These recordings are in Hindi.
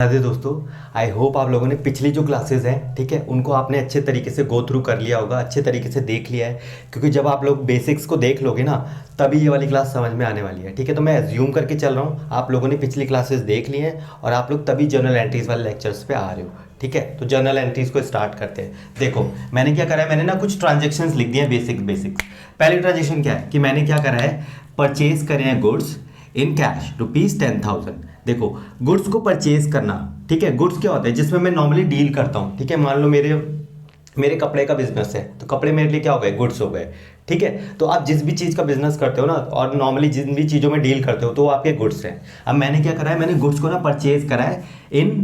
राधे दोस्तों, आई होप आप लोगों ने पिछली जो क्लासेस हैं, ठीक है, उनको आपने अच्छे तरीके से गो थ्रू कर लिया होगा, अच्छे तरीके से देख लिया है। क्योंकि जब आप लोग बेसिक्स को देख लोगे ना, तभी ये वाली क्लास समझ में आने वाली है। ठीक है, तो मैं एज्यूम करके चल रहा हूँ आप लोगों ने पिछली क्लासेस देख ली हैं और आप लोग तभी जर्नल एंट्रीज वाले लेक्चर्स पे आ रहे हो। ठीक है, तो जर्नल एंट्रीज को स्टार्ट करते हैं। देखो मैंने क्या करा है, मैंने ना कुछ ट्रांजेक्शन्स लिख दिए हैं, बेसिक्स। पहली ट्रांजेक्शन क्या है कि मैंने क्या करा है, परचेज करे हैं गुड्स इन कैश ₹10,000। देखो गुड्स को परचेज करना, ठीक है, गुड्स क्या होता है जिसमें मैं नॉर्मली डील करता हूँ। ठीक है, मान लो मेरे कपड़े का बिजनेस है, तो कपड़े मेरे लिए क्या हो गए, गुड्स हो गए। ठीक है, तो आप जिस भी चीज़ का बिजनेस करते हो ना, और नॉर्मली जिन भी चीज़ों में डील करते हो, तो वो आपके गुड्स हैं। अब मैंने क्या करा है, मैंने गुड्स को ना परचेज करा है इन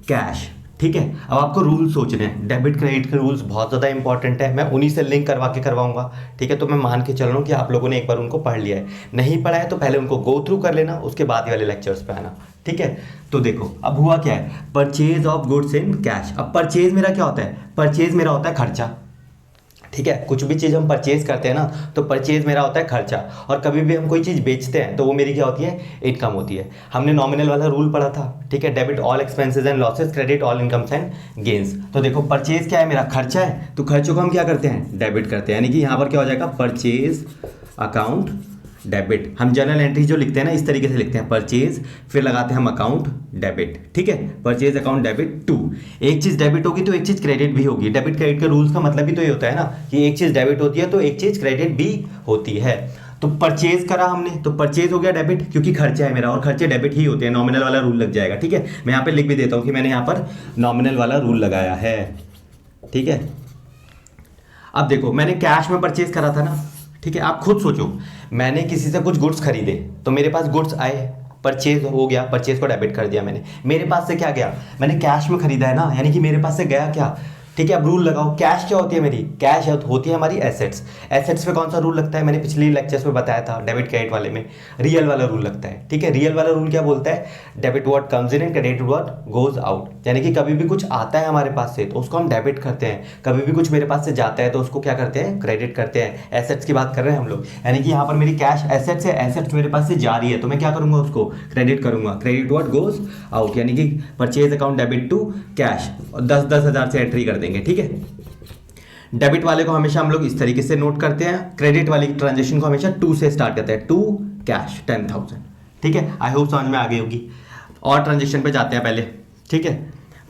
कैश। ठीक है, अब आपको रूल सोचने हैं, डेबिट क्रेडिट के रूल्स बहुत ज़्यादा इंपॉर्टेंट है, मैं उन्हीं से लिंक करवा के करवाऊंगा। ठीक है, तो मैं मान के चल रहा हूँ कि आप लोगों ने एक बार उनको पढ़ लिया है। नहीं पढ़ा है तो पहले उनको गो थ्रू कर लेना, उसके बाद ही वाले लेक्चर्स पे आना। ठीक है, तो देखो अब हुआ क्या है, purchase of goods in cash. अब परचेज मेरा क्या होता है, परचेज मेरा होता है खर्चा। ठीक है, कुछ भी चीज़ हम परचेज करते हैं ना, तो परचेज मेरा होता है खर्चा। और कभी भी हम कोई चीज़ बेचते हैं तो वो मेरी क्या होती है, इनकम होती है। हमने नॉमिनल वाला रूल पढ़ा था। ठीक है, debit all expenses and losses, credit all incomes and gains. तो देखो परचेज क्या है, मेरा खर्चा है, तो खर्चों को हम क्या करते हैं, डेबिट करते हैं। यानी कि यहाँ पर क्या हो जाएगा, परचेज अकाउंट डेबिट। हम जर्नल एंट्री जो लिखते हैं ना, इस तरीके से लिखते हैं, परचेज फिर लगाते हैं हम अकाउंट डेबिट। ठीक है, परचेज अकाउंट डेबिट टू। एक चीज़ डेबिट होगी तो एक चीज़ क्रेडिट भी होगी। डेबिट क्रेडिट के रूल्स का मतलब भी तो ये होता है ना कि एक चीज़ डेबिट होती है तो एक चीज़ क्रेडिट भी होती है। तो परचेज करा हमने, तो परचेज हो गया डेबिट, क्योंकि खर्चा है मेरा और खर्चे डेबिट ही होते हैं। नॉमिनल वाला रूल लग जाएगा। ठीक है, मैं यहाँ पर लिख भी देता हूँ कि मैंने यहाँ पर नॉमिनल वाला रूल लगाया है। ठीक है, अब देखो मैंने कैश में परचेज करा था ना। ठीक है, आप खुद सोचो, मैंने किसी से कुछ गुड्स खरीदे तो मेरे पास गुड्स आए, परचेज हो गया, परचेज को डेबिट कर दिया मैंने। मेरे पास से क्या गया, मैंने कैश में खरीदा है ना, यानी कि मेरे पास से गया क्या। ठीक है, अब रूल लगाओ, कैश क्या होती है मेरी, कैश होती है हमारी एसेट्स। एसेट्स पे कौन सा रूल लगता है, मैंने पिछले लेक्चर्स में बताया था, डेबिट क्रेडिट वाले में रियल वाला रूल लगता है। ठीक है, रियल वाला रूल क्या बोलता है, debit what comes in and credit what goes out. यानी कि कभी भी कुछ आता है हमारे पास से तो उसको हम डेबिट करते हैं, कभी भी कुछ मेरे पास से जाता है तो उसको क्या करते हैं, क्रेडिट करते हैं। एसेट्स की बात कर रहे हैं हम लोग, यानी कि यहाँ पर मेरी कैश एसेट्स है, एसेट्स मेरे पास से जा रही है तो मैं क्या करूंगा, उसको क्रेडिट करूंगा। क्रेडिट व्हाट गोज आउट, यानी कि purchase account debit to cash, और 10-10 हज़ार से एंट्री कर देंगे। ठीक है, डेबिट वाले को हमेशा हम लोग इस तरीके से नोट करते हैं, क्रेडिट वाली ट्रांजेक्शन को हमेशा टू से स्टार्ट करते हैं, टू कैश 10,000। ठीक है, आई होप समझ में आ गई होगी। और ट्रांजेक्शन पे जाते हैं पहले। ठीक है,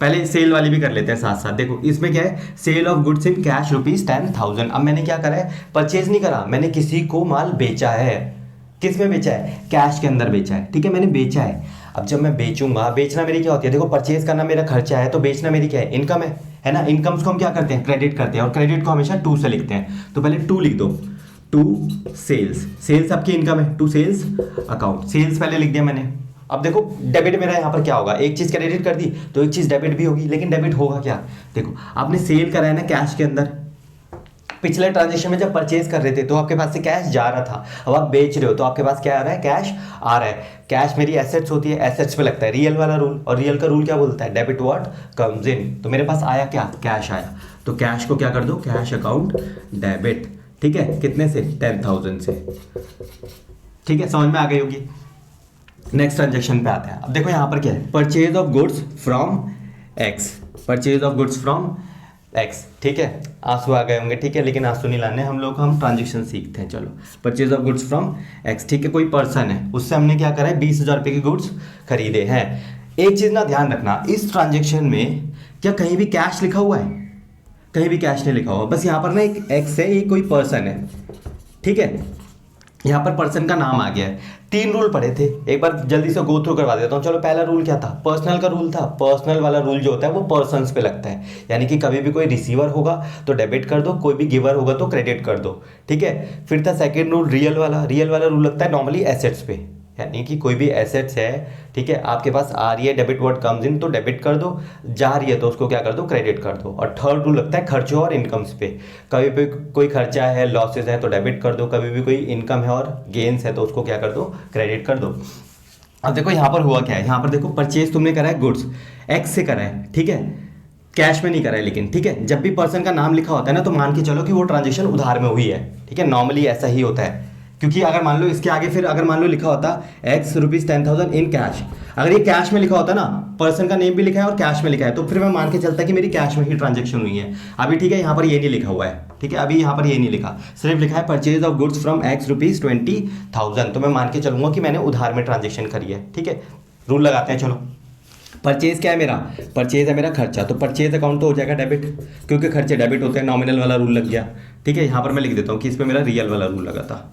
पहले सेल वाली भी कर लेते हैं साथ साथ। देखो इसमें क्या है, sale of goods in cash ₹10,000। अब मैंने क्या करा है, परचेज नहीं करा, मैंने किसी को माल बेचा है। किस में बेचा है, कैश के अंदर बेचा है। ठीक है, मैंने बेचा है। अब जब मैं बेचूंगा, बेचना मेरी क्या होती है, देखो परचेज करना मेरा खर्चा है तो बेचना मेरी क्या है, इनकम है ना। इनकम्स को हम क्या करते हैं, क्रेडिट करते हैं, और क्रेडिट को हमेशा टू से लिखते हैं। तो पहले टू लिख दो, टू सेल्स, सेल्स आपकी इनकम है, टू सेल्स अकाउंट, सेल्स पहले लिख दिया मैंने। अब देखो डेबिट मेरा यहाँ पर क्या होगा, एक चीज़ क्रेडिट कर दी तो एक चीज़ डेबिट भी होगी, लेकिन डेबिट होगा क्या, देखो आपने सेल करा है ना कैश के अंदर। पिछले ट्रांजेक्शन में जब परचेज कर रहे थे तो आपके पास से कैश जा रहा था, अब आप बेच रहे हो तो आपके पास क्या आ रहा है, कैश आ रहा है। कैश मेरी एसेट्स होती है, एसेट्स पे लगता है रियल वाला रूल, और रियल का रूल क्या बोलता है, डेबिट व्हाट कम्स इन। तो मेरे पास आया क्या, कैश आया, तो कैश को क्या कर दो, कैश अकाउंट डेबिट। ठीक है, कितने से, 10,000 से। ठीक है, समझ में आ गई होगी। नेक्स्ट ट्रांजेक्शन पे आते हैं। अब देखो यहाँ पर क्या है, purchase of goods from x, purchase of goods from x. ठीक है, आंसू आ गए होंगे। ठीक है, लेकिन आंसू नहीं लाने हम लोग, हम ट्रांजेक्शन सीखते हैं। चलो, purchase of goods from x. ठीक है, कोई पर्सन है, उससे हमने क्या करा है, 20,000 रुपये के गुड्स खरीदे हैं। एक चीज़ ना ध्यान रखना, इस ट्रांजेक्शन में क्या कहीं भी कैश लिखा हुआ है, कहीं भी कैश नहीं लिखा हुआ, बस यहाँ पर ना एक एक्स है, ये कोई पर्सन है। ठीक है, यहाँ पर पर्सन का नाम आ गया है। 3 रूल पढ़े थे, एक बार जल्दी से गो थ्रू करवा देता हूँ। चलो, पहला रूल क्या था, पर्सनल का रूल था। पर्सनल वाला रूल जो होता है वो पर्सन्स पे लगता है, यानी कि कभी भी कोई रिसीवर होगा तो डेबिट कर दो, कोई भी गिवर होगा तो क्रेडिट कर दो। ठीक है, फिर था सेकंड रूल रियल वाला। रियल वाला रूल लगता है नॉर्मली एसेट्स पे, यानी कि कोई भी एसेट्स है, ठीक है, आपके पास आ रही है, डेबिट वर्ड कम्स इन तो डेबिट कर दो, जा रही है तो उसको क्या कर दो, क्रेडिट कर दो। और थर्ड रूल लगता है खर्चों और इनकम्स पे, कभी भी कोई खर्चा है, लॉसेस है तो डेबिट कर दो, कभी भी कोई इनकम है और गेन्स है तो उसको क्या कर दो, क्रेडिट कर दो। अब देखो यहाँ पर हुआ क्या है, यहाँ पर देखो परचेज तुमने करा है गुड्स एक्स से करा है। ठीक है, कैश में नहीं करा है, लेकिन ठीक है, जब भी पर्सन का नाम लिखा होता है ना तो मान के चलो कि वो ट्रांजेक्शन उधार में हुई है। ठीक है, नॉर्मली ऐसा ही होता है, क्योंकि अगर मान लो इसके आगे फिर अगर मान लो लिखा होता एक्स ₹10,000 इन कैश, अगर ये कैश में लिखा होता ना, पर्सन का नेम भी लिखा है और कैश में लिखा है, तो फिर मैं मान के चलता कि मेरी कैश में ही ट्रांजेक्शन हुई है। अभी ठीक है, यहाँ पर ये नहीं लिखा हुआ है, ठीक है, अभी यहाँ पर ये नहीं लिखा, सिर्फ लिखा है purchase of goods from x rupees 20,000, तो मैं मान के चलूंगा कि मैंने उधार में ट्रांजेक्शन करी है। ठीक है, रूल लगाते हैं, चलो। परचेज क्या है मेरा? परचेज है मेरा खर्चा, तो परचेज अकाउंट तो हो जाएगा डेबिट, क्योंकि खर्चे डेबिट होते हैं, नॉमिनल वाला रूल लग गया। ठीक है, यहाँ पर मैं लिख देता हूँ कि इस पर मेरा रियल वाला रूल लगा था।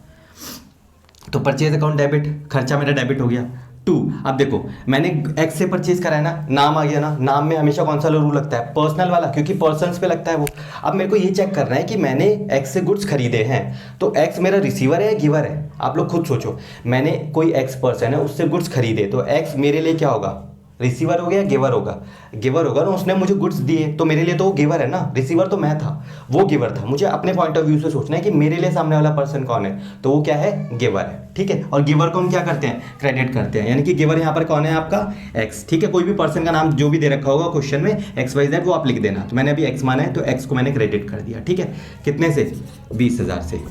तो परचेज अकाउंट डेबिट, खर्चा मेरा डेबिट हो गया। 2, अब देखो मैंने एक्स से परचेज करा है ना, नाम आ गया ना, नाम में हमेशा कौन सा रूल लगता है? पर्सनल वाला, क्योंकि पर्सन्स पे लगता है वो। अब मेरे को ये चेक करना है कि मैंने एक्स से गुड्स खरीदे हैं, तो एक्स मेरा रिसीवर है या गिवर है? आप लोग खुद सोचो, मैंने कोई एक्स पर्सन है उससे गुड्स खरीदे, तो एक्स मेरे लिए क्या होगा? रिसीवर हो गया, गिवर होगा? गिवर होगा ना, उसने मुझे गुड्स दिए तो मेरे लिए तो वो गिवर है ना, रिसीवर तो मैं था, वो गिवर था। मुझे अपने पॉइंट ऑफ व्यू से सोचना है कि मेरे लिए सामने वाला पर्सन कौन है, तो वो क्या है? गिवर है। ठीक है, और गिवर को हम क्या करते हैं? क्रेडिट करते हैं, यानी कि गिवर यहाँ पर कौन है? आपका एक्स। ठीक है, कोई भी पर्सन का नाम जो भी दे रखा होगा क्वेश्चन में XYZ, वो आप लिख देना। तो मैंने अभी एक्स माना है, तो एक्स को मैंने क्रेडिट कर दिया। ठीक है, कितने से? 20,000 से।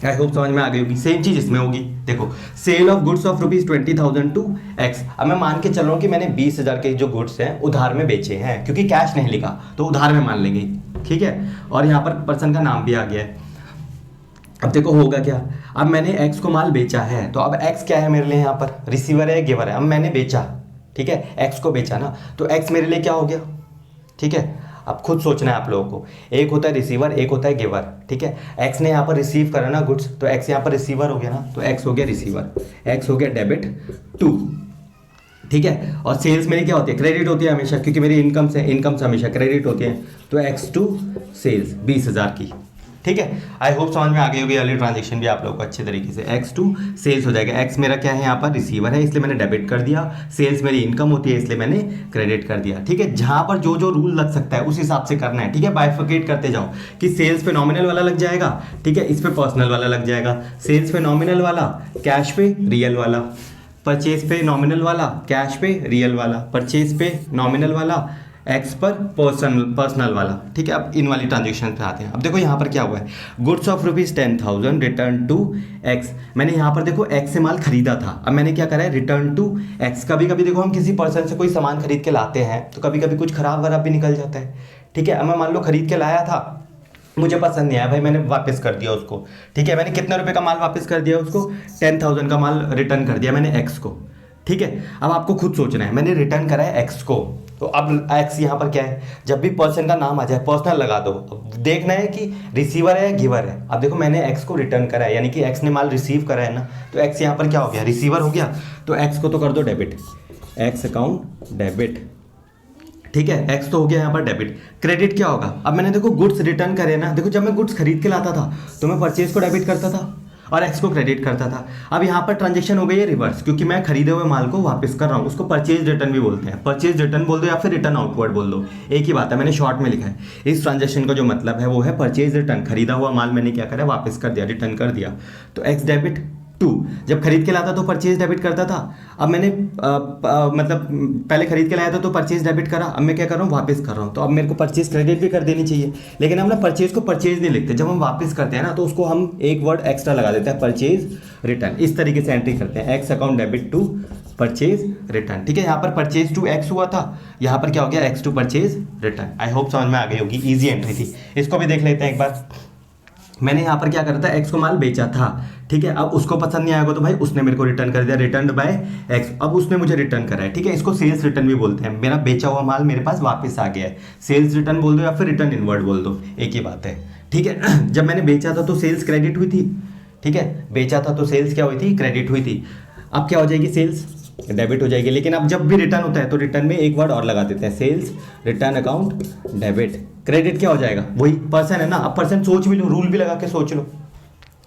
आई होप समझ में आ गई होगी। सेम चीज इसमें होगी। देखो, sale of goods of ₹20,000 to X. अब मैं मान के चल रहा हूँ कि मैंने 20,000 के जो गुड्स हैं उधार में बेचे हैं, क्योंकि कैश नहीं लिखा तो उधार में मान लेंगे। ठीक है, और यहाँ पर पर्सन का नाम भी आ गया है। अब देखो होगा क्या, अब मैंने एक्स को माल बेचा है, तो अब एक्स क्या है मेरे लिए? यहाँ पर रिसीवर है, गिवर है? अब मैंने बेचा, ठीक है, एक्स को बेचा ना, तो एक्स मेरे लिए क्या हो गया? ठीक है, अब खुद सोचना है आप लोगों को, एक होता है रिसीवर, एक होता है गिवर। ठीक है, एक्स ने यहाँ पर रिसीव करा ना गुड्स, तो एक्स यहाँ पर रिसीवर हो गया ना, तो एक्स हो गया रिसीवर, एक्स हो गया डेबिट 2। ठीक है, और सेल्स मेरी क्या होती है? क्रेडिट होती है हमेशा, क्योंकि मेरी इनकम से हमेशा क्रेडिट होती है, तो X2 सेल्स 20,000 की। ठीक है, आई होप समझ में आ गई होगी वाली ट्रांजेक्शन भी आप लोगों को अच्छे तरीके से। X2 सेल्स हो जाएगा, X मेरा क्या है यहाँ पर? रिसीवर है, इसलिए मैंने डेबिट कर दिया। सेल्स मेरी इनकम होती है, इसलिए मैंने क्रेडिट कर दिया। ठीक है, जहाँ पर जो जो रूल लग सकता है उस हिसाब से करना है। ठीक है, बाइफर्केट करते जाओ कि सेल्स पे नॉमिनल वाला लग जाएगा, ठीक है, इस पे पर्सनल वाला लग जाएगा। सेल्स पे नॉमिनल वाला, कैश पे रियल वाला। परचेज पे नॉमिनल वाला, कैश पे रियल वाला। परचेज पे नॉमिनल वाला, एक्स पर पर्सनल वाला। ठीक है, अब इन वाली ट्रांजेक्शन पे आते हैं। अब देखो यहाँ पर क्या हुआ है, goods of ₹10,000 return to X. मैंने यहाँ पर देखो एक्स से माल खरीदा था, अब मैंने क्या करा है? Return to X. कभी कभी देखो हम किसी पर्सन से कोई सामान खरीद के लाते हैं, तो कभी कभी कुछ खराब वराब भी निकल जाता है। ठीक है, अब मैं मान लो खरीद के लाया था, मुझे पसंद नहीं आया भाई, मैंने वापस कर दिया उसको। ठीक है, मैंने कितने रुपए का माल वापस कर दिया उसको? 10,000 का माल रिटर्न कर दिया मैंने एक्स को। ठीक है, अब आपको खुद सोचना है, मैंने रिटर्न करा है एक्स को, तो अब एक्स यहाँ पर क्या है? जब भी पर्सन का नाम आ जाए पर्सनल लगा दो। अब देखना है कि रिसीवर है या गिवर है। अब देखो मैंने एक्स को रिटर्न करा है, यानी कि एक्स ने माल रिसीव करा है ना, तो एक्स यहाँ पर क्या हो गया? रिसीवर हो गया, तो एक्स को तो कर दो डेबिट, एक्स अकाउंट डेबिट। ठीक है, एक्स तो हो गया यहाँ पर डेबिट। क्रेडिट क्या होगा? अब मैंने देखो गुड्स रिटर्न करे ना, देखो जब मैं गुड्स खरीद के लाता था तो मैं परचेज को डेबिट करता था और एक्स को क्रेडिट करता था। अब यहाँ पर ट्रांजेक्शन हो गई है रिवर्स, क्योंकि मैं खरीदे हुए माल को वापस कर रहा हूँ। उसको परचेज रिटर्न भी बोलते हैं, परचेज रिटर्न बोल दो या फिर रिटर्न आउटवर्ड बोल दो, एक ही बात है। मैंने शॉर्ट में लिखा है। इस ट्रांजेक्शन का जो मतलब है वो है परचेज रिटर्न। खरीदा हुआ माल मैंने क्या करा? वापस कर दिया, रिटर्न कर दिया। तो एक्स डेबिट 2, जब खरीद के लाता तो परचेज डेबिट करता था। अब मैंने मतलब पहले खरीद के लाया था तो परचेज डेबिट करा, अब मैं क्या कर रहा हूँ? वापस कर रहा हूँ। तो अब मेरे को परचेज क्रेडिट भी कर देनी चाहिए, लेकिन हम ना परचेज को परचेज नहीं लिखते। जब हम वापस करते हैं ना तो उसको हम एक वर्ड एक्स्ट्रा लगा देते हैं, परचेज रिटर्न। इस तरीके से एंट्री करते हैं, X account debit to purchase return. ठीक है, यहाँ पर परचेज टू एक्स हुआ था, यहाँ पर क्या हो गया? X to purchase return. I hope समझ में आ गई होगी, ईजी एंट्री थी। इसको भी देख लेते हैं एक बार। मैंने यहाँ पर क्या करा था? एक्स को माल बेचा था। ठीक है, अब उसको पसंद नहीं आएगा तो भाई उसने मेरे को रिटर्न कर दिया, रिटर्न बाय एक्स। अब उसने मुझे रिटर्न करा है। ठीक है, इसको सेल्स रिटर्न भी बोलते हैं। मेरा बेचा हुआ माल मेरे पास वापस आ गया है, सेल्स रिटर्न बोल दो या फिर रिटर्न इनवर्ड बोल दो, एक ही बात है। ठीक है, जब मैंने बेचा था तो सेल्स क्रेडिट हुई थी। ठीक है, बेचा था तो सेल्स क्या हुई थी? क्रेडिट हुई थी। अब क्या हो जाएगी? सेल्स डेबिट हो जाएगी। लेकिन अब जब भी रिटर्न होता है तो रिटर्न में एक वर्ड और लगा देते हैं, sales return account debit. Credit क्या हो जाएगा? वही पर्सन है ना। अब पर्सन सोच भी लो, रूल भी लगा के सोच लो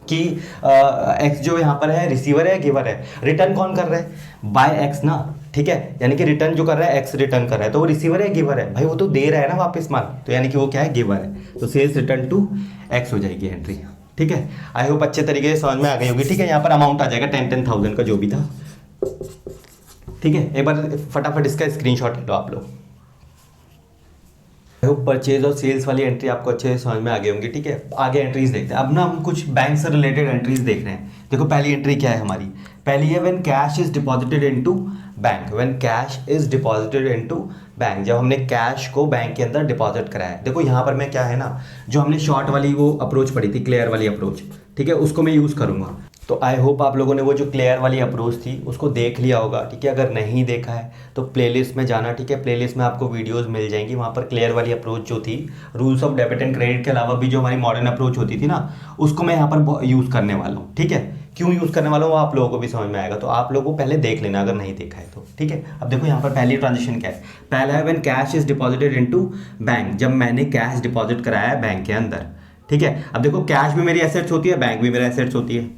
कि एक्स जो यहाँ पर है रिसीवर है, गिवर है। रिटर्न कौन कर रहा है? बाय एक्स ना। ठीक है, यानी कि रिटर्न जो कर रहा है एक्स रिटर्न कर रहा है, तो वो रिसीवर है गिवर है? भाई वो तो दे रहा है ना वापस माल, तो यानी कि वो क्या है? गिवर है। तो सेल्स रिटर्न टू एक्स हो जाएगी एंट्री। ठीक है, आई होप अच्छे तरीके से समझ में आ गई होगी। ठीक है, यहाँ पर अमाउंट आ जाएगा 10,000 का जो भी था। ठीक है, एक बार फटाफट इसका स्क्रीनशॉट ले लो आप लोग। परचेज और सेल्स वाली एंट्री आपको अच्छे से समझ में आ गई होंगी। ठीक है, आगे एंट्रीज देखते हैं। अब ना हम कुछ बैंक से रिलेटेड एंट्रीज देख रहे हैं। देखो पहली एंट्री क्या है हमारी? पहली है when cash is deposited into bank, when cash is deposited into bank, जब हमने कैश को बैंक के अंदर डिपॉजिट कराया है। देखो यहाँ पर मैं क्या है ना, जो हमने शॉर्ट वाली वो अप्रोच पढ़ी थी, क्लियर वाली अप्रोच, ठीक है, उसको मैं यूज़ करूँगा। तो आई होप आप लोगों ने वो जो क्लियर वाली अप्रोच थी उसको देख लिया होगा, ठीक है। अगर नहीं देखा है तो प्लेलिस्ट में जाना, ठीक है, प्लेलिस्ट में आपको वीडियोस मिल जाएंगी, वहाँ पर क्लियर वाली अप्रोच जो थी, rules of debit and credit के अलावा भी जो हमारी मॉडर्न अप्रोच होती थी ना, उसको मैं यहाँ पर यूज़ करने वाला हूँ, ठीक है। क्यों यूज़ करने वाला हूँ वो आप लोगों को भी समझ में आएगा, तो आप लोगों को पहले देख लेना अगर नहीं देखा है तो, ठीक है। अब देखो यहाँ पर पहली ट्रांजेक्शन क्या है, पहला है when cash is deposited into bank, जब मैंने कैश डिपॉजिट कराया है बैंक के अंदर, ठीक है। अब देखो कैश भी मेरी एसेट्स होती है, बैंक भी मेरा एसेट्स होती है,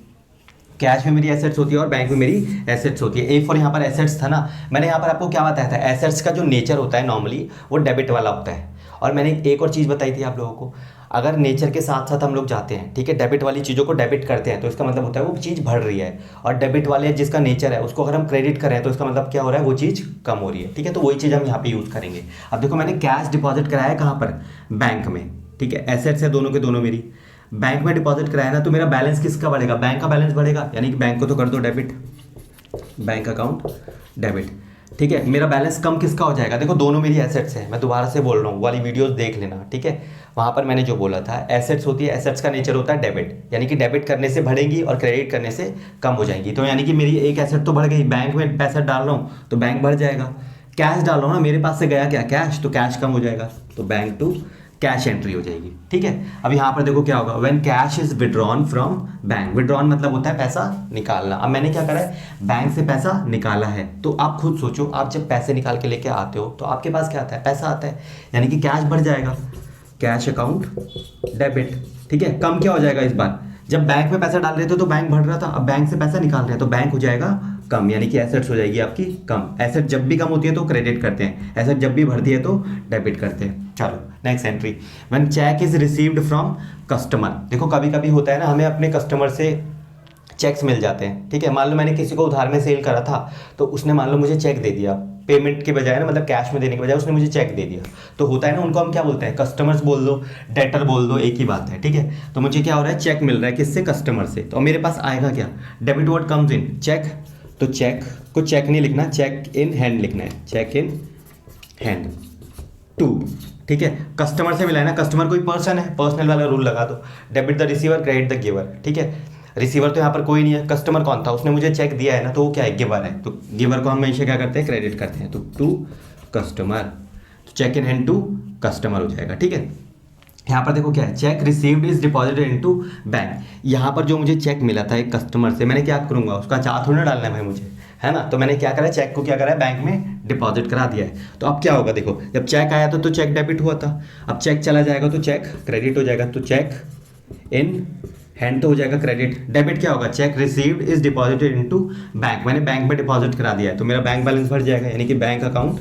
कैश में मेरी एसेट्स होती है और बैंक में मेरी एसेट्स होती है। ए फॉर यहाँ पर एसेट्स था ना, मैंने यहाँ पर आपको क्या बताया था, एसेट्स का जो नेचर होता है नॉर्मली वो डेबिट वाला होता है। और मैंने एक और चीज़ बताई थी आप लोगों को, अगर नेचर के साथ साथ हम लोग जाते हैं, ठीक है, डेबिट वाली चीज़ों को डेबिट करते हैं तो इसका मतलब होता है वो चीज़ बढ़ रही है, और डेबिट वाले जिसका नेचर है उसको अगर हम क्रेडिट कर रहे हैं तो इसका मतलब क्या हो रहा है, वो चीज़ कम हो रही है, ठीक है। तो वही चीज़ हम यहाँ पे यूज़ करेंगे। अब देखो मैंने कैश डिपॉजिट कराया है कहाँ पर, बैंक में, ठीक है, एसेट्स है दोनों के दोनों मेरी, बैंक में डिपॉजिट कराया ना, तो मेरा बैलेंस किसका बढ़ेगा, बैंक का बैलेंस बढ़ेगा, यानी कि बैंक को तो कर दो डेबिट, बैंक अकाउंट डेबिट, ठीक है। मेरा बैलेंस कम किसका हो जाएगा, देखो दोनों मेरी एसेट्स है, मैं दोबारा से बोल रहा हूँ, वाली वीडियोस देख लेना, ठीक है। वहाँ पर मैंने जो बोला था, एसेट्स होती है, एसेट्स का नेचर होता है डेबिट, यानी कि डेबिट करने से बढ़ेंगी और क्रेडिट करने से कम हो जाएंगी। तो यानी कि मेरी एक एसेट तो बढ़ गई, बैंक में पैसा डाल रहा हूँ तो बैंक बढ़ जाएगा, कैश डाल रहा हूँ ना, मेरे पास से गया क्या कैश, तो कैश कम हो जाएगा, तो बैंक टू कैश एंट्री हो जाएगी, ठीक है। अब यहाँ पर देखो क्या होगा, when cash is withdrawn from bank, withdrawn मतलब होता है पैसा निकालना। अब मैंने क्या करा है, बैंक से पैसा निकाला है, तो आप खुद सोचो, आप जब पैसे निकाल के लेके आते हो तो आपके पास क्या आता है, पैसा आता है, यानी कि कैश बढ़ जाएगा, कैश अकाउंट डेबिट, ठीक है। कम क्या हो जाएगा इस बार, जब बैंक में पैसा डाल रहे थे तो बैंक बढ़ रहा था, अब बैंक से पैसा निकाल रहे हैं तो बैंक हो जाएगा कम, यानी कि एसेट्स हो जाएगी आपकी कम। एसेट जब भी कम होती है तो क्रेडिट करते हैं, एसेट जब भी बढ़ती है तो डेबिट करते हैं। चलो next entry, when cheque is received from customer. देखो कभी कभी होता है ना, हमें अपने कस्टमर से चेक्स मिल जाते हैं, ठीक है। मान लो मैंने किसी को उधार में सेल करा था, तो उसने मान लो मुझे चेक दे दिया, पेमेंट के बजाय ना, मतलब कैश में देने के बजाय उसने मुझे चेक दे दिया, तो होता है ना, उनको हम क्या बोलते हैं, कस्टमर्स बोल दो, डेटर बोल दो, एक ही बात है, ठीक है। तो मुझे क्या हो रहा है, चेक मिल रहा है किससे, कस्टमर से, तो मेरे पास आएगा क्या, debit word comes in cheque, तो चेक को चेक नहीं लिखना, चेक इन हैंड लिखना है, चेक इन हैंड टू, ठीक है। कस्टमर से मिला है ना, कस्टमर कोई पर्सन है, पर्सनल वाला रूल लगा दो, debit the receiver credit the giver, ठीक है। रिसीवर तो यहाँ पर कोई नहीं है, कस्टमर कौन था, उसने मुझे चेक दिया है ना, तो वो क्या है, गिवर है, तो गिवर को हम हमेशा क्या करते हैं, क्रेडिट करते हैं, तो टू कस्टमर, तो cheque in hand to customer हो जाएगा, ठीक है। यहाँ पर देखो क्या है, cheque received is deposited into bank, यहाँ पर जो मुझे चेक मिला था एक कस्टमर से, मैंने क्या करूँगा, उसका चार्ज थोड़ा डालना है भाई मुझे, है ना। तो मैंने क्या करा, चेक को क्या करा है, बैंक में डिपॉजिट करा दिया है। तो अब क्या होगा, देखो जब चेक आया था तो चेक डेबिट हुआ था, अब चेक चला जाएगा तो चेक क्रेडिट हो जाएगा, तो चेक इन हैंड तो हो जाएगा क्रेडिट, डेबिट क्या होगा, check received is deposited into bank, मैंने बैंक में डिपॉजिट करा दिया है तो मेरा बैंक बैलेंस बढ़ जाएगा, यानी कि बैंक अकाउंट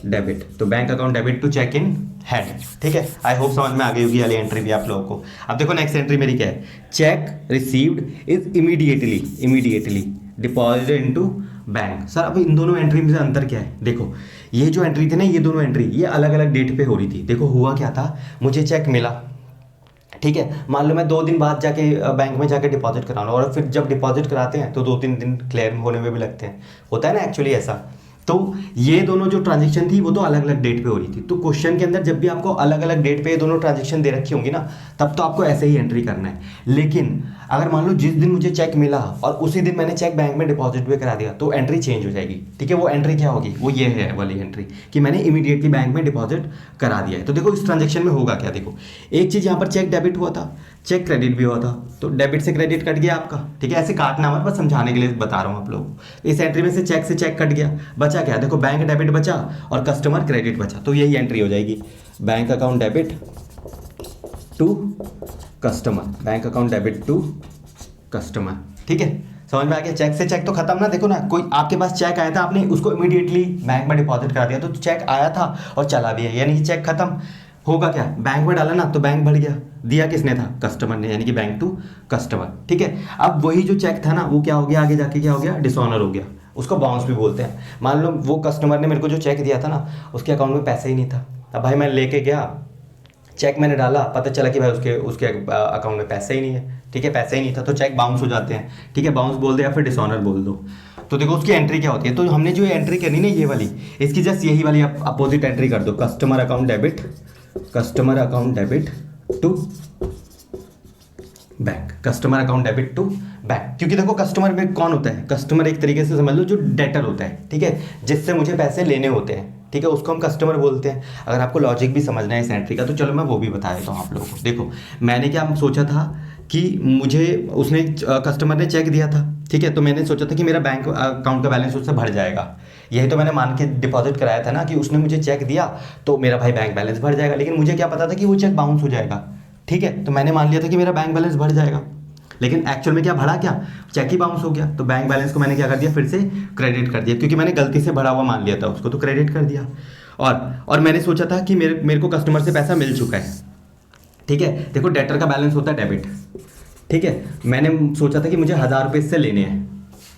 डेबिट, तो bank account debit to cheque in hand, ठीक है। आई होप समझ में आ गई होगी वाली एंट्री भी आप लोगों को। अब देखो नेक्स्ट एंट्री मेरी क्या है, cheque received is immediately deposited into bank. Sir अब इन दोनों एंट्री में से अंतर क्या है, देखो ये जो एंट्री थी ना, ये दोनों एंट्री ये अलग अलग डेट पे हो रही थी। देखो हुआ क्या था, मुझे चेक मिला, ठीक है, मान लो मैं 2 दिन बाद जाके बैंक में जाके डिपॉजिट कराऊँ, और फिर जब डिपॉजिट कराते हैं तो 2-3 दिन क्लियर होने में भी लगते हैं, होता है ना एक्चुअली ऐसा। तो ये दोनों जो ट्रांजेक्शन थी वो तो अलग अलग डेट पे हो रही थी, तो क्वेश्चन के अंदर जब भी आपको अलग अलग डेट पे ये दोनों ट्रांजेक्शन दे रखी होंगी ना, तब तो आपको ऐसे ही एंट्री करना है। लेकिन अगर मान लो जिस दिन मुझे चेक मिला और उसी दिन मैंने चेक बैंक में डिपॉजिट भी करा दिया, तो एंट्री चेंज हो जाएगी, ठीक है। वो एंट्री क्या होगी, वो ये है वाली एंट्री कि मैंने इमीडिएटली बैंक में डिपॉजिट करा दिया है। तो देखो इस ट्रांजेक्शन में होगा क्या, देखो एक चीज़ यहाँ पर चेक डेबिट हुआ था, चेक क्रेडिट भी हुआ था, तो डेबिट से क्रेडिट कट गया आपका, ठीक है। ऐसे काटना मत, बस समझाने के लिए बता रहा हूँ आप लोगों को। इस एंट्री में से चेक कट गया, बचा क्या, देखो बैंक डेबिट बचा और कस्टमर क्रेडिट बचा, तो यही एंट्री हो जाएगी, bank account debit to customer, bank account debit to customer, ठीक है। समझ में आ गया, चेक से चेक तो खत्म ना। देखो ना, कोई आपके पास चेक आया था, आपने उसको इमीडिएटली बैंक में डिपॉजिट करा दिया, तो चेक आया था और चला भी है, यानी कि चेक खत्म। होगा क्या, बैंक में डाला ना तो बैंक बढ़ गया, दिया किसने था, कस्टमर ने, यानी कि बैंक टू कस्टमर, ठीक है। अब वही जो चेक था ना, वो क्या हो गया, आगे जाके क्या हो गया, डिसऑनर हो गया, उसको बाउंस भी बोलते हैं। मान लो वो कस्टमर ने मेरे को जो चेक दिया था ना, उसके अकाउंट में पैसे ही नहीं था। अब भाई मैं लेके गया, चेक मैंने डाला, पता चला कि भाई उसके अकाउंट में पैसे ही नहीं है, ठीक है, पैसे ही नहीं था, तो चेक बाउंस हो जाते हैं, ठीक है। बाउंस बोल दो या फिर डिसऑनर बोल दो। तो देखो उसकी एंट्री क्या होती है, तो हमने जो एंट्री करनी ना ये वाली, इसकी जस्ट यही वाली आप अपोजिट एंट्री कर दो, customer account debit to bank, customer account debit to bank. क्योंकि देखो कस्टमर में कौन होता है, कस्टमर एक तरीके से समझ लो जो डेटर होता है, ठीक है, जिससे मुझे पैसे लेने होते हैं, ठीक है, उसको हम कस्टमर बोलते हैं। अगर आपको लॉजिक भी समझना है इस एंट्री का तो चलो मैं वो भी बता देता हूँ आप लोगों को। देखो मैंने क्या सोचा था कि मुझे उसने कस्टमर ने चेक दिया था, ठीक है, तो मैंने सोचा था कि मेरा बैंक अकाउंट का बैलेंस उससे भर जाएगा, यही तो मैंने मान के डिपॉजिट कराया था ना कि उसने मुझे चेक दिया तो मेरा भाई बैंक बैलेंस भर जाएगा। लेकिन मुझे क्या पता था कि वो चेक बाउंस हो जाएगा, ठीक है, तो मैंने मान लिया था कि मेरा बैंक बैलेंस भर जाएगा, लेकिन एक्चुअल में क्या भरा, क्या चेक ही बाउंस हो गया। तो बैंक बैलेंस को मैंने क्या कर दिया, फिर से क्रेडिट कर दिया, क्योंकि मैंने गलती से भरा हुआ मान लिया था उसको, तो क्रेडिट कर दिया। और मैंने सोचा था कि मेरे को कस्टमर से पैसा मिल चुका है, ठीक है। देखो डेटर का बैलेंस होता है डेबिट, ठीक है, मैंने सोचा था कि मुझे 1000 रुपये इससे लेने हैं,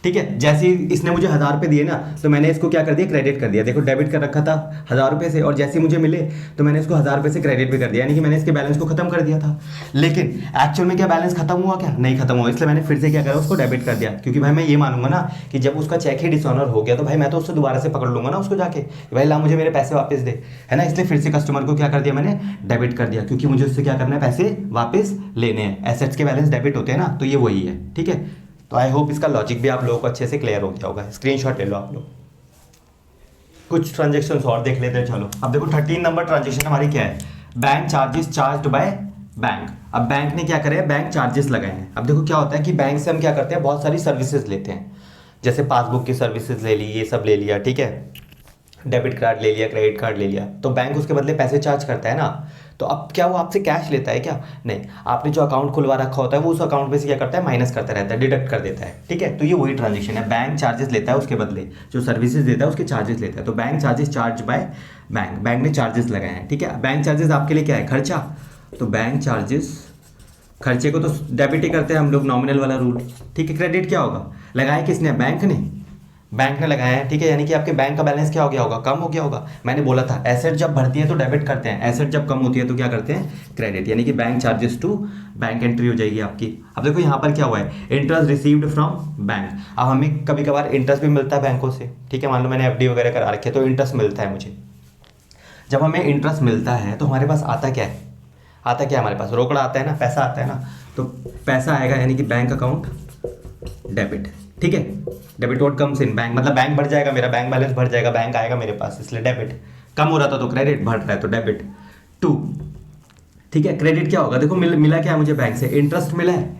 ठीक है। जैसे ही इसने मुझे 1000 रुपये दिए ना तो मैंने इसको क्या कर दिया, क्रेडिट कर दिया। देखो डेबिट कर रखा था 1000 रुपये से, और जैसे ही मुझे मिले तो मैंने इसको 1000 रुपये से क्रेडिट भी कर दिया, यानी कि मैंने इसके बैलेंस को खत्म कर दिया था। लेकिन एक्चुअल में क्या बैलेंस खत्म हुआ, क्या नहीं खत्म हुआ, इसलिए मैंने फिर से क्या करा, उसको डेबिट कर दिया। क्योंकि भाई मैं ये मानूंगा ना कि जब उसका चेक ही डिसऑनर हो गया तो भाई मैं तो उससे दोबारा से पकड़ लूंगा ना उसको जाके, भाई ला मुझे मेरे पैसे वापस दे, है ना। इसलिए फिर से कस्टमर को क्या कर दिया, मैंने डेबिट कर दिया, क्योंकि मुझे उससे क्या करना है, पैसे वापस लेने हैं। एसेट्स के बैलेंस डेबिट होते हैं ना, तो ये वही है, ठीक है। तो आई होप इसका लॉजिक भी आप लोगों को अच्छे से क्लियर हो गया होगा। स्क्रीनशॉट ले लो आप लोग। कुछ ट्रांजेक्शन्स और देख लेते हैं, चलो। अब देखो 13 नंबर ट्रांजेक्शन हमारी क्या है, bank charges charged by bank. अब बैंक ने क्या करे, बैंक चार्जेस लगाए हैं। अब देखो क्या होता है कि बैंक से हम क्या करते हैं, बहुत सारी सर्विसेज लेते हैं, जैसे पासबुक की सर्विसेज ले ली, ये सब ले लिया, ठीक है, डेबिट कार्ड ले लिया, क्रेडिट कार्ड ले लिया, तो बैंक उसके बदले पैसे चार्ज करता है ना। तो अब क्या वो आपसे कैश लेता है क्या, नहीं, आपने जो अकाउंट खुलवा रखा होता है वो उस अकाउंट में से क्या करता है, माइनस करता रहता है, डिडक्ट कर देता है, ठीक है। तो ये वही ट्रांजेक्शन है, बैंक चार्जेस लेता है, उसके बदले जो सर्विसेज देता है उसके चार्जेस लेता है। तो bank charges charge by bank, bank ने चार्जेस लगाए हैं, ठीक है। बैंक चार्जेस आपके लिए क्या है, खर्चा, तो बैंक चार्जेस, खर्चे को तो डेबिट ही करते हैं हम लोग, नॉमिनल वाला रूल, ठीक है। क्रेडिट क्या होगा, लगाया किसने, बैंक ने, बैंक ने लगाया है, ठीक है, यानी कि आपके बैंक का बैलेंस क्या हो गया होगा, कम हो गया होगा। मैंने बोला था एसेट जब बढ़ती है तो डेबिट करते हैं, एसेट जब कम होती है तो क्या करते हैं, क्रेडिट, यानी कि bank charges to bank entry हो जाएगी आपकी। अब देखो यहाँ पर क्या हुआ है, इंटरेस्ट रिसीव्ड फ्रॉम बैंक। अब हमें कभी कभार इंटरेस्ट भी मिलता है बैंकों से, ठीक है, मान लो मैंने एफडी वगैरह करा रखी है तो इंटरेस्ट मिलता है मुझे। जब हमें इंटरेस्ट मिलता है तो हमारे पास आता क्या है, आता क्या है हमारे पास, रोकड़ा आता है ना, पैसा आता है ना, तो पैसा आएगा यानी कि बैंक अकाउंट डेबिट, ठीक है। Debit what comes in bank, मतलब बैंक बढ़ जाएगा, मेरा बैंक बैलेंस बढ़ जाएगा, बैंक आएगा मेरे पास, इसलिए डेबिट। कम हो रहा था तो क्रेडिट, बढ़ रहा है तो डेबिट टू, ठीक है। क्रेडिट क्या होगा, देखो मिला क्या है मुझे बैंक से, इंटरेस्ट मिला है,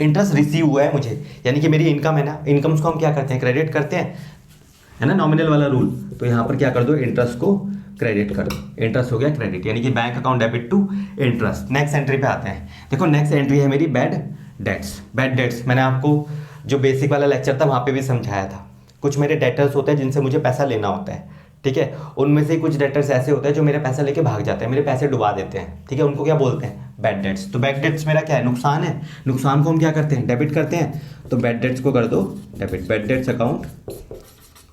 इंटरेस्ट रिसीव हुआ है मुझे, यानी कि मेरी इनकम है ना, इनकम्स को हम क्या करते हैं, क्रेडिट करते हैं, है ना, नॉमिनल वाला रूल। तो यहाँ पर क्या कर दो, इंटरेस्ट को क्रेडिट कर दो, इंटरेस्ट हो गया क्रेडिट, यानी कि bank account debit to interest. Next entry पे आते हैं, देखो नेक्स्ट एंट्री है मेरी बैड डेट्स। बैड डेट्स मैंने आपको जो बेसिक वाला लेक्चर था वहाँ पे भी समझाया था। कुछ मेरे डेटर्स होते हैं जिनसे मुझे पैसा लेना होता है, ठीक है, उनमें से कुछ डेटर्स ऐसे होते हैं जो मेरे पैसा लेके भाग जाते हैं, मेरे पैसे डुबा देते हैं, ठीक है, उनको क्या बोलते हैं, बैड डेट्स। तो बैड डेट्स मेरा क्या है, नुकसान है, नुकसान को हम क्या करते हैं, डेबिट करते हैं, तो बैड डेट्स को कर दो debit, bad debts account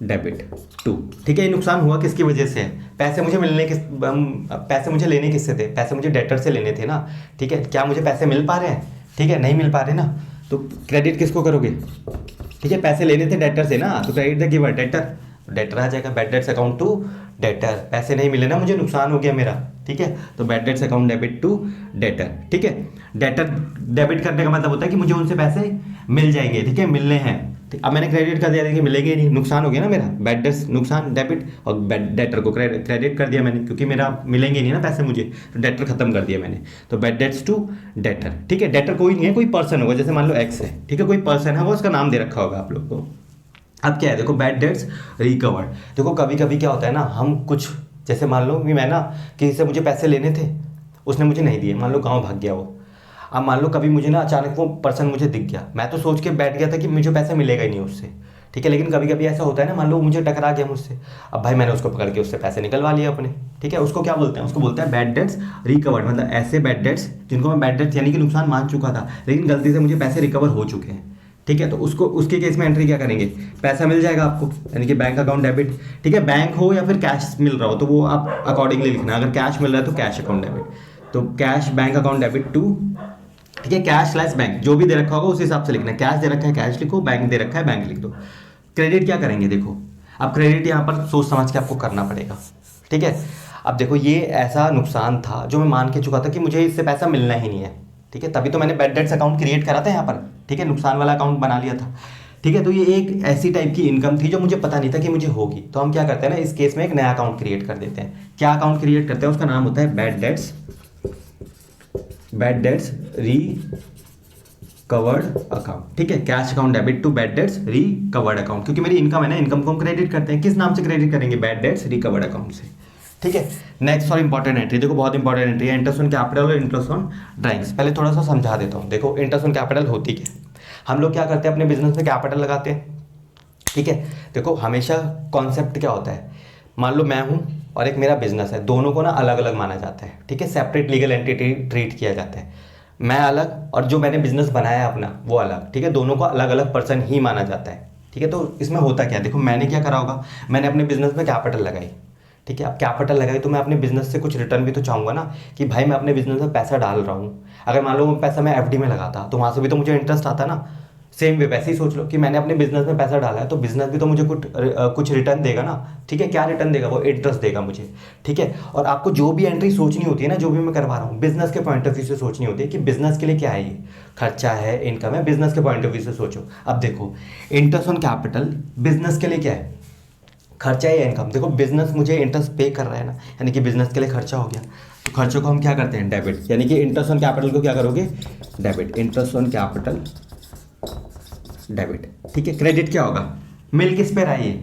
debit to, ठीक है। ये नुकसान हुआ किसकी वजह से, पैसे मुझे मिलने किस, पैसे मुझे लेने किससे थे, पैसे मुझे डेटर से लेने थे ना, ठीक है, क्या मुझे पैसे मिल पा रहे हैं, ठीक है, नहीं मिल पा रहे ना, तो क्रेडिट किसको करोगे, ठीक है, पैसे लेने थे डेटर से ना, तो credit the giver, debtor, debtor आ जाएगा, bad debts account to debtor, पैसे नहीं मिले ना मुझे, नुकसान हो गया मेरा, ठीक है, तो bad debts account debit to debtor, ठीक है। डेटर डेबिट करने का मतलब होता है कि मुझे उनसे पैसे मिल जाएंगे, ठीक है, मिलने हैं, अब मैंने क्रेडिट कर दिया, देखिए मिलेंगे नहीं, नुकसान हो गया ना मेरा, बैड डेट्स नुकसान डेबिट, और डेटर को क्रेडिट कर दिया मैंने, क्योंकि मेरा मिलेंगे नहीं ना पैसे मुझे, तो डेटर खत्म कर दिया मैंने, तो बैड डेट्स टू डेटर, ठीक है। डेटर कोई नहीं है, कोई पर्सन होगा, जैसे मान लो एक्स है, ठीक है, कोई पर्सन है, वो उसका नाम दे रखा होगा आप लोग को। अब क्या है, देखो बैड डेट्स रिकवर्ड। देखो कभी कभी क्या होता है ना, हम कुछ, जैसे मान लो कि मैं ना किसी से मुझे पैसे लेने थे, उसने मुझे नहीं दिए, मान लो गाँव भाग गया वो। अब मान लो कभी मुझे ना अचानक वो पर्सन मुझे दिख गया, मैं तो सोच के बैठ गया था कि मुझे पैसा मिलेगा ही नहीं उससे, ठीक है, लेकिन कभी कभी ऐसा होता है ना, मान लो मुझे टकरा गया मुझसे, अब भाई मैंने उसको पकड़ के उससे पैसे निकलवा लिए अपने, ठीक है, उसको क्या बोलते हैं, उसको बोलते हैं बैड डेट्स रिकवर्ड, मतलब ऐसे बैड डेट्स जिनको मैं बैड डेट्स यानी कि नुकसान मान चुका था, लेकिन गलती से मुझे पैसे रिकवर हो चुके हैं, ठीक है, तो उसको, उसके केस में एंट्री क्या करेंगे, पैसा मिल जाएगा आपको, यानी कि बैंक अकाउंट डेबिट, ठीक है, बैंक हो या फिर कैश मिल रहा हो तो वो आप अकॉर्डिंगली लिखना, अगर कैश मिल रहा है तो कैश अकाउंट डेबिट, तो cash bank account debit to, ठीक है, कैश लेस बैंक, जो भी दे रखा होगा उस हिसाब से लिखना है, कैश दे रखा है कैश लिखो, बैंक दे रखा है बैंक लिख दो, क्रेडिट क्या करेंगे, देखो अब क्रेडिट यहाँ पर सोच समझ के आपको करना पड़ेगा, ठीक है। अब देखो ये ऐसा नुकसान था जो मैं मान के चुका था कि मुझे इससे पैसा मिलना ही नहीं है, ठीक है, तभी तो मैंने बैड डेट्स अकाउंट क्रिएट करा था यहाँ पर, ठीक है, नुकसान वाला अकाउंट बना लिया था, ठीक है। तो ये एक ऐसी टाइप की इनकम थी जो मुझे पता नहीं था कि मुझे होगी, तो हम क्या करते हैं ना, इस केस में एक नया अकाउंट क्रिएट कर देते हैं। क्या अकाउंट क्रिएट करते हैं, उसका नाम होता है बैड डेट्स रिकवर्ड अकाउंट, ठीक है। Cash account debit to bad debts recovered account, क्योंकि मेरी इनकम है ना, इनकम को हम क्रेडिट करते हैं, किस नाम से क्रेडिट करेंगे, बैड डेट्स रिकवर्ड अकाउंट से, ठीक है। नेक्स्ट और इंपॉर्टेंट एंट्री, देखो बहुत इंपॉर्टेंट एंट्री है, इंटरेस्ट ऑन कैपिटल और इंटरेस्ट ऑन ड्राइंग्स। पहले थोड़ा सा समझा देता हूँ। देखो इंटरेस्ट ऑन कैपिटल होती क्या है, हम लोग क्या करते हैं अपने बिजनेस में कैपिटल लगाते हैं, ठीक है। देखो हमेशा कॉन्सेप्ट क्या होता है, मान लो मैं हूँ और एक मेरा बिजनेस है, दोनों को ना अलग अलग माना जाता है, ठीक है, सेपरेट लीगल एंटिटी ट्रीट किया जाता है। मैं अलग और जो मैंने बिजनेस बनाया है अपना वो अलग, ठीक है, दोनों को अलग अलग पर्सन ही माना जाता है, ठीक है। तो इसमें होता क्या है, देखो मैंने क्या करा होगा, मैंने अपने बिजनेस में कैपिटल लगाई, ठीक है। अब कैपिटल लगाई तो मैं अपने बिजनेस से कुछ रिटर्न भी तो चाहूँगा ना, कि भाई मैं अपने बिजनेस में पैसा डाल रहा हूँ। अगर मान लो वो पैसा मैं एफडी में लगाता तो वहाँ से भी तो मुझे इंटरेस्ट आता ना। सेम वे वैसे ही सोच लो कि मैंने अपने बिजनेस में पैसा डाला है तो बिजनेस भी तो मुझे कुछ रिटर्न देगा ना, ठीक है। क्या रिटर्न देगा, वो इंटरेस्ट देगा मुझे, ठीक है। और आपको जो भी एंट्री सोचनी होती है ना, जो भी मैं करवा रहा हूँ, बिजनेस के पॉइंट ऑफ व्यू से सोचनी होती है कि बिजनेस के लिए क्या है, ये खर्चा है, इनकम है, बिजनेस के पॉइंट ऑफ व्यू से सोचो। अब देखो इंटरेस्ट ऑन कैपिटल बिजनेस के लिए क्या है, खर्चा या इनकम। देखो बिजनेस मुझे इंटरेस्ट पे कर रहा है ना, यानी कि बिजनेस के लिए खर्चा हो गया, तो खर्चों को हम क्या करते हैं, डेबिट, यानी कि इंटरेस्ट ऑन कैपिटल को क्या करोगे, debit, interest on capital debit, ठीक है। क्रेडिट क्या होगा, मिल किस पे रहा है, ये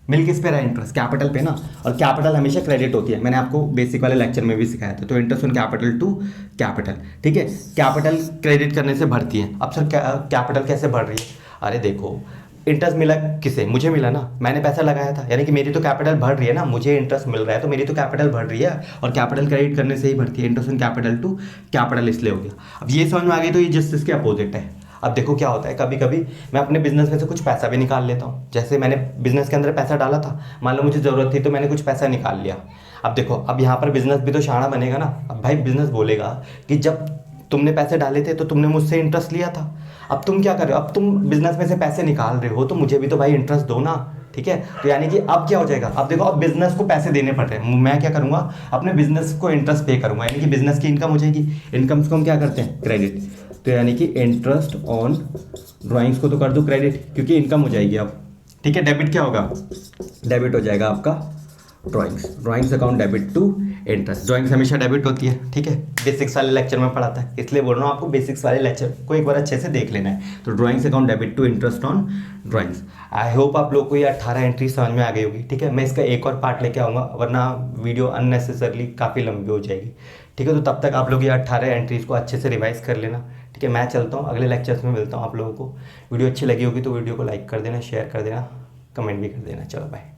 मिल किस पे रहा है, इंटरेस्ट कैपिटल पे ना, और कैपिटल हमेशा क्रेडिट होती है, मैंने आपको बेसिक वाले लेक्चर में भी सिखाया था। तो interest on capital to capital, ठीक है, कैपिटल क्रेडिट करने से बढ़ती है। अब सर कैपिटल कैसे बढ़ रही है, अरे देखो इंटरेस्ट मिला किसे, मुझे मिला ना, मैंने पैसा लगाया था, यानी कि मेरी तो कैपिटल बढ़ रही है ना, मुझे इंटरेस्ट मिल रहा है तो मेरी तो कैपिटल बढ़ रही है, और कैपिटल क्रेडिट करने से ही बढ़ती है, interest on capital to capital इसलिए हो गया। अब ये समझ में आ गई, तो ये जस्ट इसके अपोजिट है। अब देखो क्या होता है, कभी कभी मैं अपने बिजनेस में से कुछ पैसा भी निकाल लेता हूँ, जैसे मैंने बिजनेस के अंदर पैसा डाला था, मान लो मुझे ज़रूरत थी तो मैंने कुछ पैसा निकाल लिया। अब देखो अब यहाँ पर बिजनेस भी तो शाणा बनेगा ना, अब भाई बिजनेस बोलेगा कि जब तुमने पैसे डाले थे तो तुमने मुझसे इंटरेस्ट लिया था, अब तुम क्या कर रहे हो, अब तुम बिजनेस में से पैसे निकाल रहे हो तो मुझे भी तो भाई इंटरेस्ट दो ना, ठीक है। तो यानी कि अब क्या हो जाएगा, अब देखो अब बिजनेस को पैसे देने पड़ रहे हैं, मैं क्या करूंगा, अपने बिजनेस को इंटरेस्ट पे करूंगा, यानी कि बिजनेस की इनकम हो जाएगी, इनकम्स को हम क्या करते हैं, क्रेडिट। तो यानी कि इंटरेस्ट ऑन ड्राइंग्स को तो कर दो क्रेडिट, क्योंकि इनकम हो जाएगी अब, ठीक है। डेबिट क्या होगा, डेबिट हो जाएगा आपका drawings account debit to interest. Drawings हमेशा डेबिट होती है, ठीक है, बेसिक्स वाले लेक्चर में पढ़ाता है, इसलिए बोल रहा हूँ आपको बेसिक्स वाले लेक्चर को एक बार अच्छे से देख लेना है। तो drawings account debit to interest on drawings. I hope आप लोग को ये 18 एंट्री समझ में आ गई होगी, ठीक है। मैं इसका एक और पार्ट लेके आऊँगा, वरना वीडियो अननेसेसरली काफ़ी लंबी हो जाएगी, ठीक है। तो तब तक आप लोग ये 18 एंट्रीज़ को अच्छे से रिवाइज कर लेना, ठीक है। मैं चलता हूँ, अगले लेक्चर्स में मिलता हूँ आप लोगों को। वीडियो अच्छी लगी होगी तो वीडियो को लाइक कर देना, शेयर कर देना, कमेंट भी कर देना। चलो बाय।